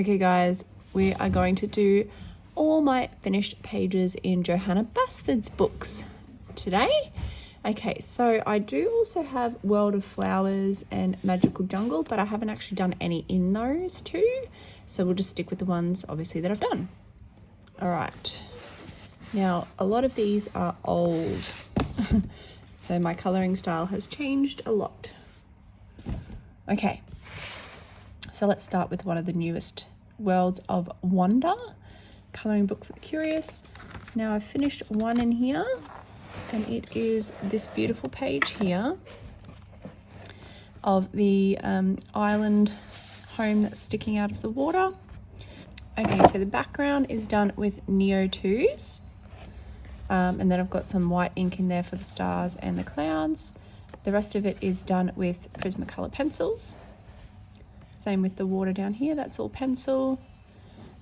Okay guys, we are going to do all my finished pages in Johanna Basford's books today. Okay, so I do also have World of Flowers and Magical Jungle, but I haven't actually done any in those two. So we'll just stick with the ones obviously that I've done. All right, now a lot of these are old. So my coloring style has changed a lot. Okay, so let's start with one of the newest, Worlds of Wonder, coloring book for the curious. Now I've finished one in here, and it is this beautiful page here of the island home that's sticking out of the water. Okay, so the background is done with Neo 2s. And then I've got some white ink in there for the stars and the clouds. The rest of it is done with Prismacolor pencils. Same with the water down here, that's all pencil.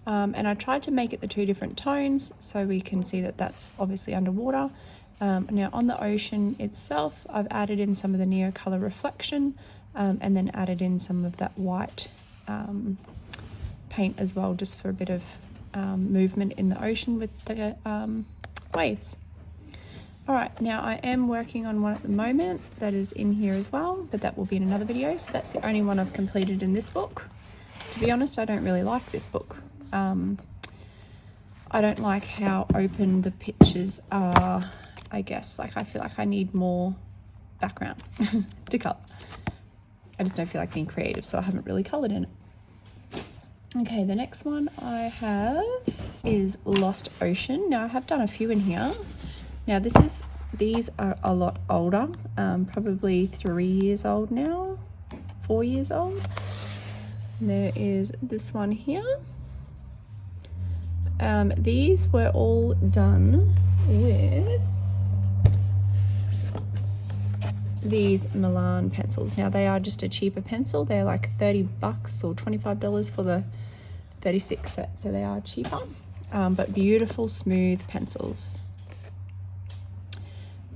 And I tried to make it the two different tones so we can see that that's obviously underwater. Now on the ocean itself, I've added in some of the Neo color reflection and then added in some of that white paint as well, just for a bit of movement in the ocean with the waves. All right, now I am working on one at the moment that is in here as well, but that will be in another video. So that's the only one I've completed in this book. To be honest, I don't really like this book. I don't like how open the pictures are, I guess. Like I feel like I need more background to color. I just don't feel like being creative, so I haven't really colored in it. Okay, the next one I have is Lost Ocean. Now I have done a few in here. Now these are a lot older, probably 3 years old now, 4 years old. And there is this one here. These were all done with these Milan pencils. Now they are just a cheaper pencil. They're like $30 or $25 for the 36 set, so they are cheaper, but beautiful smooth pencils.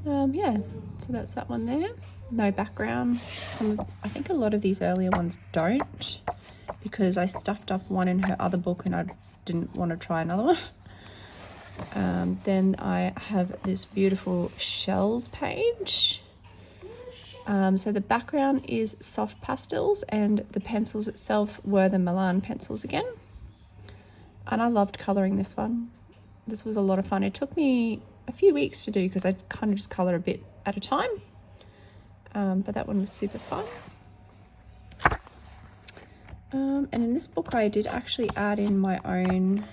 Yeah, so that's that one there. No background. I think a lot of these earlier ones don't, because I stuffed up one in her other book and I didn't want to try another one. Then I have this beautiful shells page. So the background is soft pastels and the pencils itself were the Milan pencils again. And I loved colouring this one. This was a lot of fun. It took me a few weeks to do because I kind of just colour a bit at a time. But that one was super fun. And in this book I did actually add in my own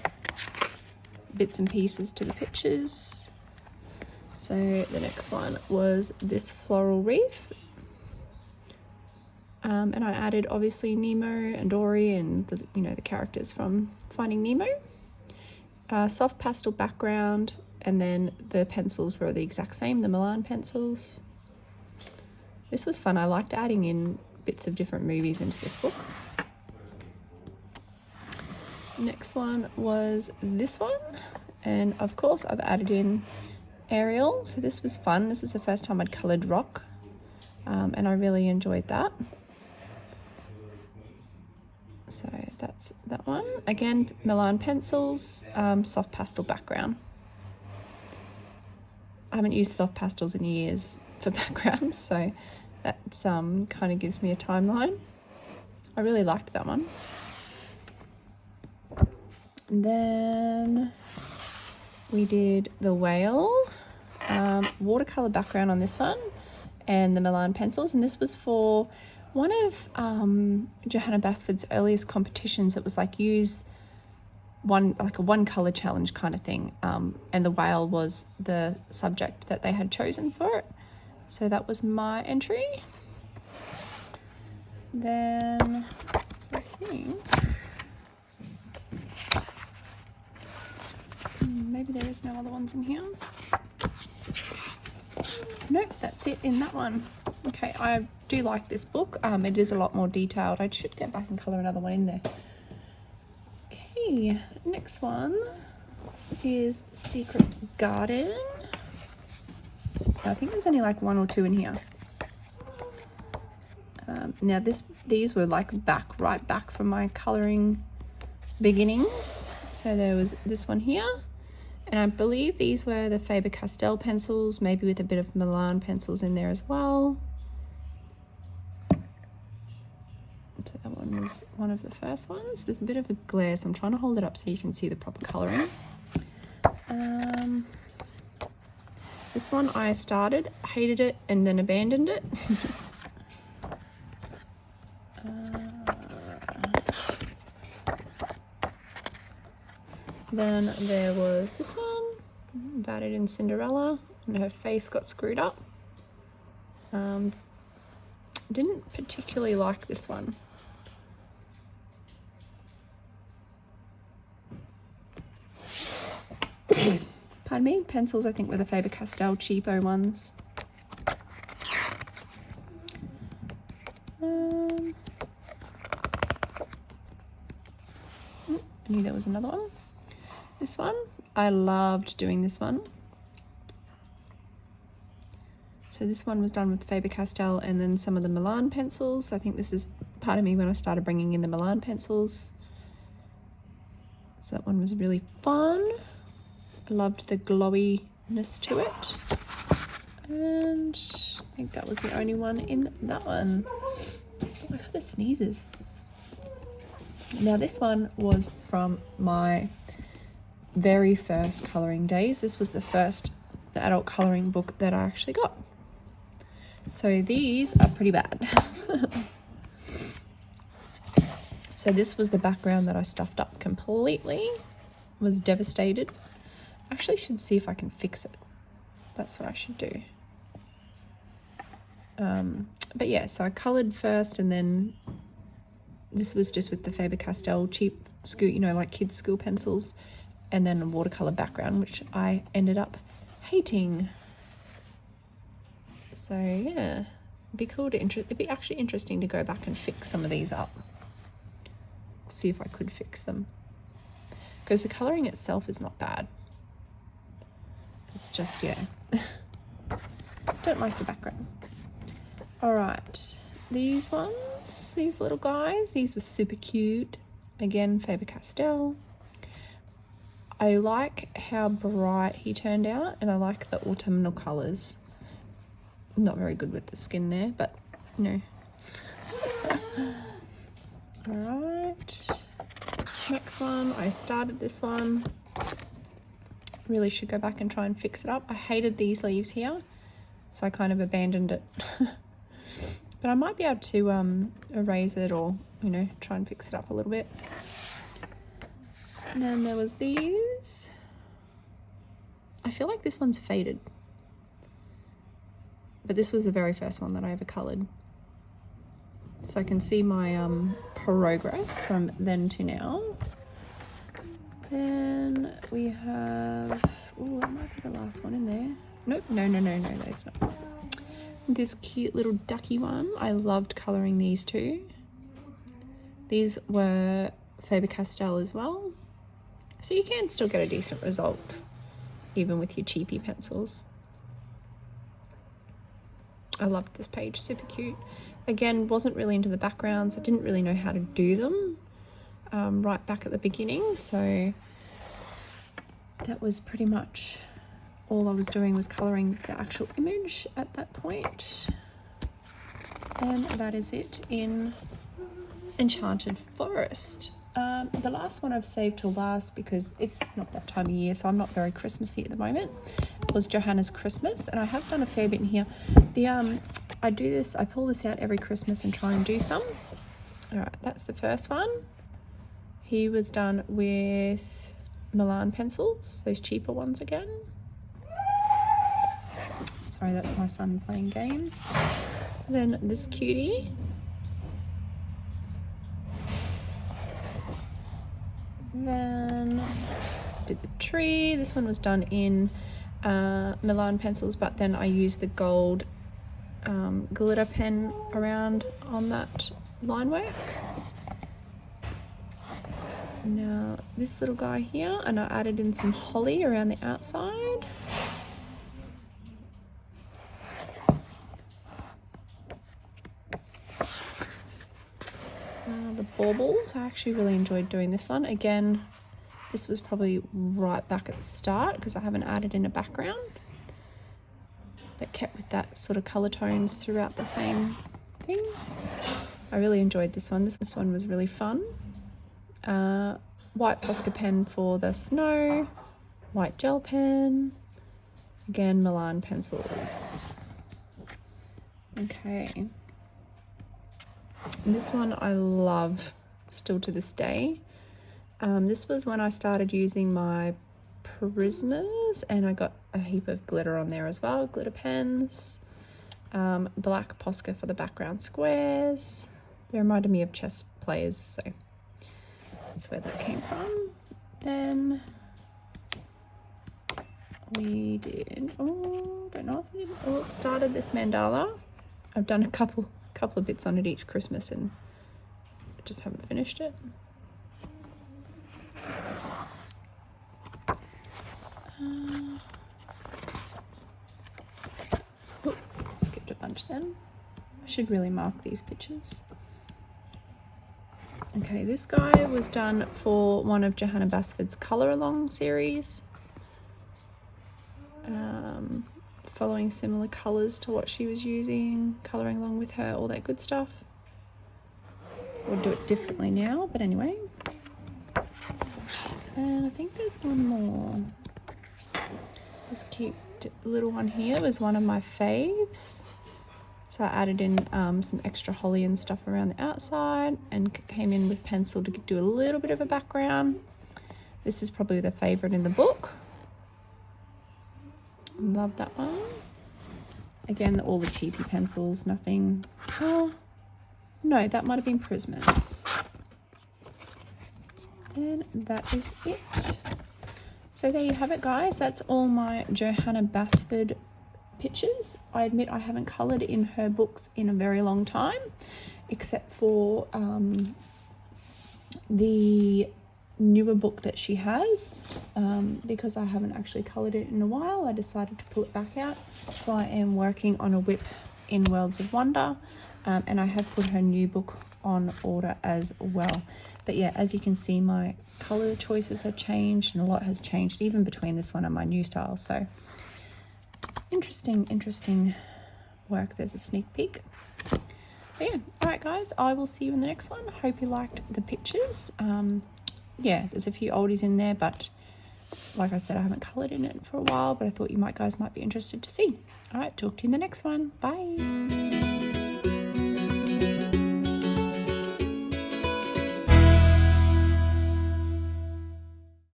bits and pieces to the pictures. So the next one was this floral reef. And I added obviously Nemo and Dory and the characters from Finding Nemo. Soft pastel background, and then the pencils were the exact same, the Milan pencils. This was fun. I liked adding in bits of different movies into this book. Next one was this one, and of course I've added in Ariel, so this was fun. This was the first time I'd coloured rock, and I really enjoyed that. So that's that one. Again, Milan pencils, soft pastel background. I haven't used soft pastels in years for backgrounds, so that kind of gives me a timeline. I really liked that one. And then we did the whale, watercolor background on this one, and the Milan pencils, and this was for one of Johanna Basford's earliest competitions. It was like a one color challenge kind of thing, and the whale was the subject that they had chosen for it. So that was my entry. Then I think maybe there is no other ones in here. Nope, that's it in that one. Okay, I do like this book. It is a lot more detailed. I should get back and colour another one in there. Okay, next one is Secret Garden. I think there's only like 1 or 2 in here. Now these were like right back from my colouring beginnings. So there was this one here, and I believe these were the Faber-Castell pencils, maybe with a bit of Milan pencils in there as well. So that one was one of the first ones. There's a bit of a glare, so I'm trying to hold it up so you can see the proper colouring. This one I started, hated it, and then abandoned it. Then there was this one, Battered in Cinderella, and her face got screwed up. Didn't particularly like this one. Pardon me, pencils I think were the Faber-Castell cheapo ones. I knew there was another one. This one, I loved doing this one. So this one was done with Faber-Castell and then some of the Milan pencils. I think this is part of me when I started bringing in the Milan pencils. So that one was really fun. I loved the glowiness to it. And I think that was the only one in that one. Oh my God, the sneezes. Now this one was from my very first colouring days. This was the adult colouring book that I actually got. So these are pretty bad. So this was the background that I stuffed up completely. Was devastated. Actually should see if I can fix it. That's what I should do. But yeah, so I coloured first, and then this was just with the Faber-Castell cheap school, you know, like kids' school pencils, and then a watercolour background, which I ended up hating. So yeah, it'd be cool to it'd be actually interesting to go back and fix some of these up. See if I could fix them. Because the colouring itself is not bad. It's just, yeah. Don't like the background. All right, these ones, these little guys, these were super cute. Again, Faber-Castell. I like how bright he turned out, and I like the autumnal colours. Not very good with the skin there, but you know. All right, next one. I started this one. Really should go back and try and fix it up. I hated these leaves here, so I kind of abandoned it. But I might be able to erase it, or you know, try and fix it up a little bit. And then there was these. I feel like this one's faded, but this was the very first one that I ever coloured. So I can see my progress from then to now. Then we have, oh, that might be the last one in there. Nope, no, that's not. This cute little ducky one. I loved colouring these two. These were Faber-Castell as well. So you can still get a decent result, even with your cheapy pencils. I loved this page, super cute. Again, wasn't really into the backgrounds. I didn't really know how to do them right back at the beginning. So that was pretty much all I was doing, was colouring the actual image at that point. And that is it in Enchanted Forest. The last one I've saved till last because it's not that time of year, so I'm not very Christmassy at the moment, was Johanna's Christmas, and I have done a fair bit in here. I do this, I pull this out every Christmas and try and do some. All right, that's the first one. He was done with Milan pencils, those cheaper ones again. Sorry, that's my son playing games. Then this cutie. Then did the tree. This one was done in Milan pencils, but then I used the gold glitter pen around on that line work. Now this little guy here, and I added in some holly around the outside. the baubles. I actually really enjoyed doing this one. Again, this was probably right back at the start because I haven't added in a background, but kept with that sort of colour tones throughout the same thing. I really enjoyed this one. This one was really fun. White Posca pen for the snow, white gel pen, again Milan pencils. Okay, and this one I love still to this day. This was when I started using my Prismas, and I got a heap of glitter on there as well, glitter pens. Black Posca for the background squares. They reminded me of chess players, so that's where that came from. Then we did, don't know if we did, started this mandala. I've done a couple of bits on it each Christmas and I just haven't finished it. Skipped a bunch then. I should really mark these pictures. Okay, this guy was done for one of Johanna Basford's colour along series. Following similar colours to what she was using, colouring along with her, all that good stuff. We'll do it differently now, but anyway. And I think there's one more. This cute little one here was one of my faves. So I added in some extra holly and stuff around the outside and came in with pencil to do a little bit of a background. This is probably the favourite in the book. Love that one. Again, all the cheapy pencils, nothing. Oh, no, that might have been Prismas. And that is it. So there you have it, guys. That's all my Johanna Basford pictures. I admit I haven't coloured in her books in a very long time, except for the newer book that she has. Because I haven't actually coloured it in a while, I decided to pull it back out. So I am working on a whip in Worlds of Wonder, and I have put her new book on order as well. But yeah, as you can see, my colour choices have changed and a lot has changed even between this one and my new style. So interesting work. There's a sneak peek. But yeah, all right guys, I will see you in the next one. Hope you liked the pictures. Yeah, there's a few oldies in there, but like I said, I haven't coloured in it for a while, but I thought you guys might be interested to see. All right, talk to you in the next one. Bye.